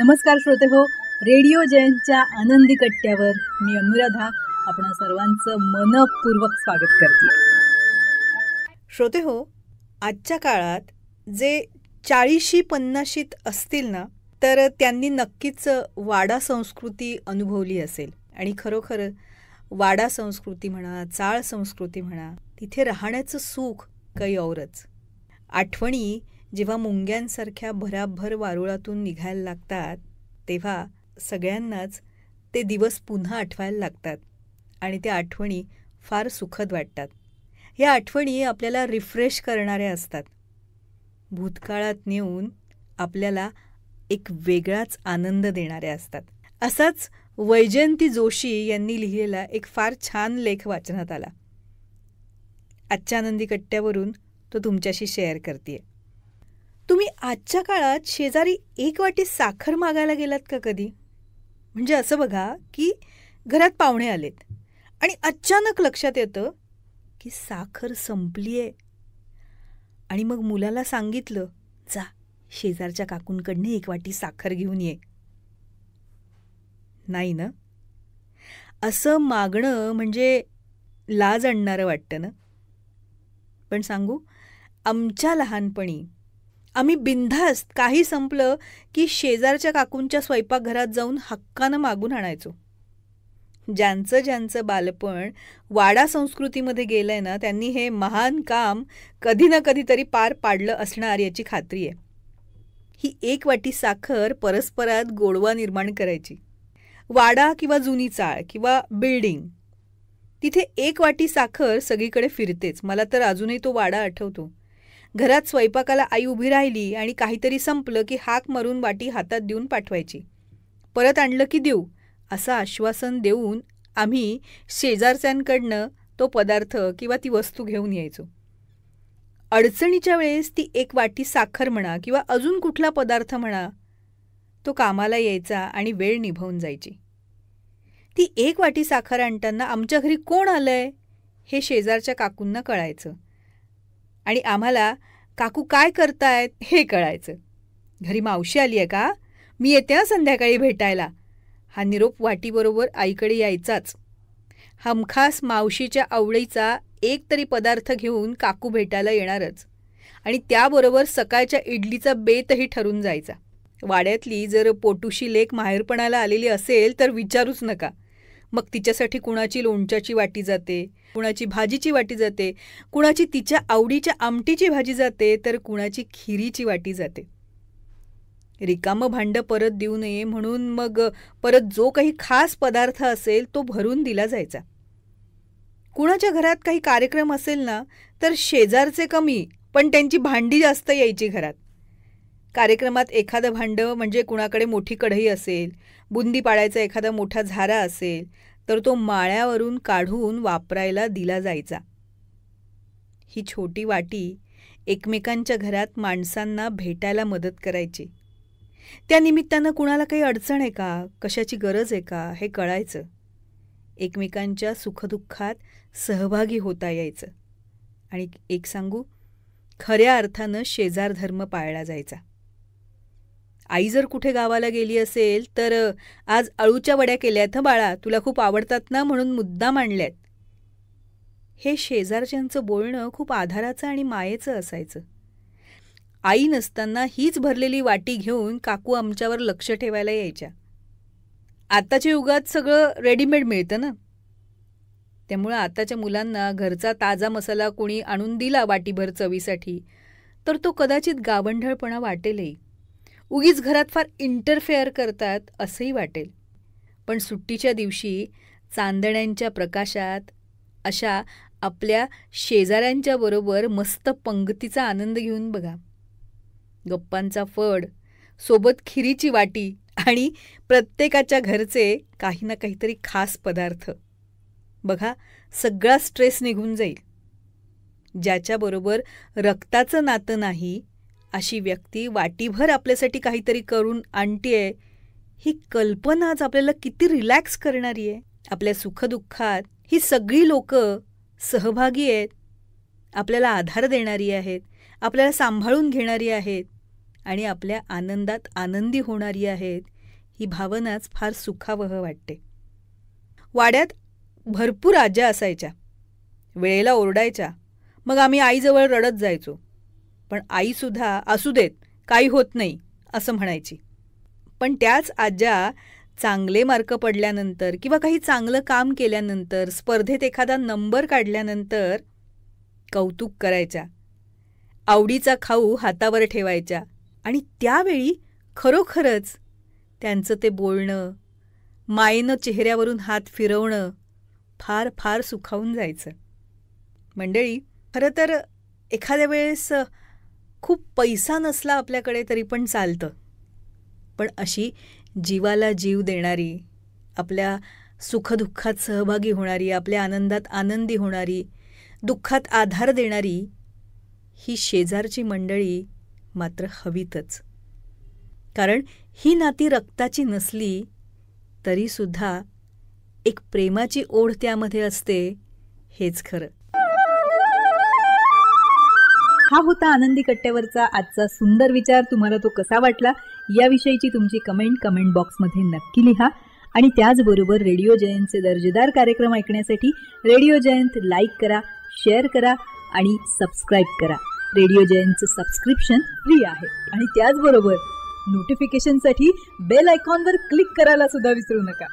नमस्कार श्रोते हो, रेडिओ जयंतच्या आनंदी कट्ट्यावर मी अनुराधा आपण सर्वांचं मनपूर्वक स्वागत करते. श्रोते हो, आजच्या काळात जे 40-50 असतील ना, तर त्यांनी नक्कीच वाडा संस्कृती अनुभवली असेल. आणि खरोखर वाडा संस्कृती म्हणा, चाळ संस्कृती म्हणा, तिथे राहण्याचं सुख काही औरच. आठवणी जेव्हा मुंग्यांसारख्या भराभर वारुळातून निघायला लागतात तेव्हा सगळ्यांनाच ते दिवस पुन्हा आठवायला लागतात आणि त्या आठवणी फार सुखद वाटतात. या आठवणी आपल्याला रिफ्रेश करणाऱ्या असतात. भूतकाळात नेऊन आपल्याला एक वेगळाच आनंद देणाऱ्या असतात. असाच वैजयंती जोशी यांनी लिहिलेला एक फार छान लेख वाचनात आला. आजच्या आनंदी कट्ट्यावरून तो तुमच्याशी शेअर करतेय. तुम्ही आजच्या काळात शेजारी एक वाटी साखर मागायला गेलात का कधी? म्हणजे असं बघा की घरात पाहुणे आलेत आणि अचानक लक्षात येतं की साखर संपली आहे आणि मग मुलाला सांगितलं, जा शेजारच्या काकूंकडनं एक वाटी साखर घेऊन ये. नाही ना? असं मागणं म्हणजे लाज आणणारं वाटतं ना? पण सांगू, आमच्या लहानपणी आम्ही बिनधास्त काही संपलं की शेजारच्या काकूंच्या स्वयंपाकघरात जाऊन हक्कानं मागून आणायचो. ज्यांचं ज्यांचं बालपण वाडा संस्कृतीमध्ये गेलंय ना, त्यांनी हे महान काम कधी ना कधीतरी पार पाडलं असणार याची खात्री आहे. ही एक वाटी साखर परस्परात गोडवा निर्माण करायची. वाडा किंवा जुनी चाळ किंवा बिल्डिंग, तिथे एक वाटी साखर सगळीकडे फिरतेच. मला तर अजूनही तो वाडा आठवतो. घरात स्वयंपाकाला आई उभी राहिली आणि काहीतरी संपलं की हाक मारून वाटी हातात देऊन पाठवायची. परत आणलं की देऊ असं आश्वासन देऊन आम्ही शेजारच्यांकडनं तो पदार्थ किंवा ती वस्तू घेऊन यायचो. अडचणीच्या वेळेस ती एक वाटी साखर म्हणा किंवा अजून कुठला पदार्थ म्हणा, तो कामाला यायचा आणि वेळ निभावून जायची. ती एक वाटी साखर आणताना आमच्या घरी कोण आलंय हे शेजारच्या काकूंना कळायचं आणि आम्हाला काकू काय करतायत हे कळायचं. घरी मावशी आली आहे का? मी येते संध्याकाळी भेटायला. हा निरोप वाटीबरोबर आईकडे यायचाच. हमखास मावशीच्या आवडीचा एक तरी पदार्थ घेऊन काकू भेटायला येणारच आणि त्याबरोबर सकाळच्या इडलीचा बेतही ठरून जायचा. वाड्यातली जर पोटुशी लेक माहेरपणाला आलेली असेल तर विचारूच नका. मग तिच्यासाठी कुणाची लोणच्याची वाटी जाते, कुणाची भाजीची वाटी जाते, कुणाची तिच्या आवडीच्या आमटीची भाजी जाते, तर कुणाची खिरीची वाटी जाते. रिकामं भांडं परत देऊ नये म्हणून मग परत जो काही खास पदार्थ असेल तो भरून दिला जायचा. कुणाच्या घरात काही कार्यक्रम असेल ना, तर शेजारचे कमी पण त्यांची भांडी जास्त यायची घरात. कार्यक्रमात एखादं भांडं म्हणजे कुणाकडे मोठी कढई असेल, बुंदी पाडायचा एखादा मोठा झारा असेल तर तो माळ्यावरून काढून वापरायला दिला जायचा. ही छोटी वाटी एकमेकांच्या घरात माणसांना भेटायला मदत करायची. त्या निमित्तानं कुणाला काही अडचण आहे का, कशाची गरज आहे का हे कळायचं. एकमेकांच्या सुखदुःखात सहभागी होता यायचं. आणि एक सांगू, खऱ्या अर्थानं शेजार धर्म पाळला जायचा. आई जर कुठे गावाला गेली असेल तर आज अळूच्या वड्या केल्यात हं बाळा, तुला खूप आवडतात ना म्हणून मुद्दाम आणल्यात. हे शेजारच्यांचं बोलणं खूप आधाराचं आणि मायेचं असायचं. आई नसताना हीच भरलेली वाटी घेऊन काकू आमच्यावर लक्ष ठेवायला यायच्या. आताच्या युगात सगळं रेडीमेड मिळतं ना, त्यामुळं आताच्या मुलांना घरचा ताजा मसाला कोणी आणून दिला वाटीभर चवीसाठी तर तो कदाचित गावंढळपणा वाटेलही. उगीच घरात फार इंटरफेअर करतात असंही वाटेल. पण सुट्टीच्या दिवशी चांदण्यांच्या प्रकाशात अशा आपल्या शेजाऱ्यांच्या बरोबर मस्त पंगतीचा आनंद घेऊन बघा. गप्पांचा फड, सोबत खिरीची वाटी आणि प्रत्येकाच्या घरचे काही ना काहीतरी खास पदार्थ. बघा, सगळा स्ट्रेस निघून जाईल. ज्याच्याबरोबर रक्ताचं नातं नाही अशी व्यक्ती वाटीभर आपल्यासाठी काहीतरी करून आणतेय, ही कल्पनाच आपल्याला किती रिलॅक्स करणारी आहे. आपल्या सुखदुःखात ही सगळी लोक सहभागी आहेत, आपल्याला आधार देणारी आहेत, आपल्याला सांभाळून घेणारी आहेत आणि आपल्या आनंदात आनंदी होणारी आहेत. ही भावनाच फार सुखावह वाटते. वाड्यात भरपूर आज्या असायच्या. वेळेला ओरडायच्या. मग आम्ही आईजवळ रडत जायचो. पण आईसुद्धा असू देत, काही होत नाही असं म्हणायची. पण त्याच आज्या चांगले मार्क पडल्यानंतर किंवा काही चांगलं काम केल्यानंतर, स्पर्धेत एखादा नंबर काढल्यानंतर कौतुक करायच्या, आवडीचा खाऊ हातावर ठेवायच्या आणि त्यावेळी खरोखरच त्यांचं ते बोलणं, मायेनं चेहऱ्यावरून हात फिरवणं फार फार सुखावून जायचं. मंडळी, खरं तर एखाद्या वेळेस खूप पैसा नसला आपल्याकडे तरी पण चालतं. पण अशी जीवाला जीव देणारी, आपल्या सुखदुःखात सहभागी होणारी, आपल्या आनंदात आनंदी होणारी, दुःखात आधार देणारी ही शेजारची मंडळी मात्र हवीतच. कारण ही नाती रक्ताची नसली तरीसुद्धा एक प्रेमाची ओढ त्यामध्ये असते, हेच खरं. हा होता आनंदी कट्ट्यावरचा आजचा सुंदर विचार. तुम्हाला तो कसा वाटला याविषयीची तुमची कमेंट बॉक्समध्ये नक्की लिहा. आणि त्याचबरोबर रेडिओ जयंतचे दर्जेदार कार्यक्रम ऐकण्यासाठी रेडिओ जयंत लाईक करा, शेअर करा आणि सबस्क्राईब करा. रेडिओ जयंतचं सबस्क्रिप्शन फ्री आहे. आणि त्याचबरोबर नोटिफिकेशनसाठी बेल आयकॉनवर क्लिक करायला सुद्धा विसरू नका.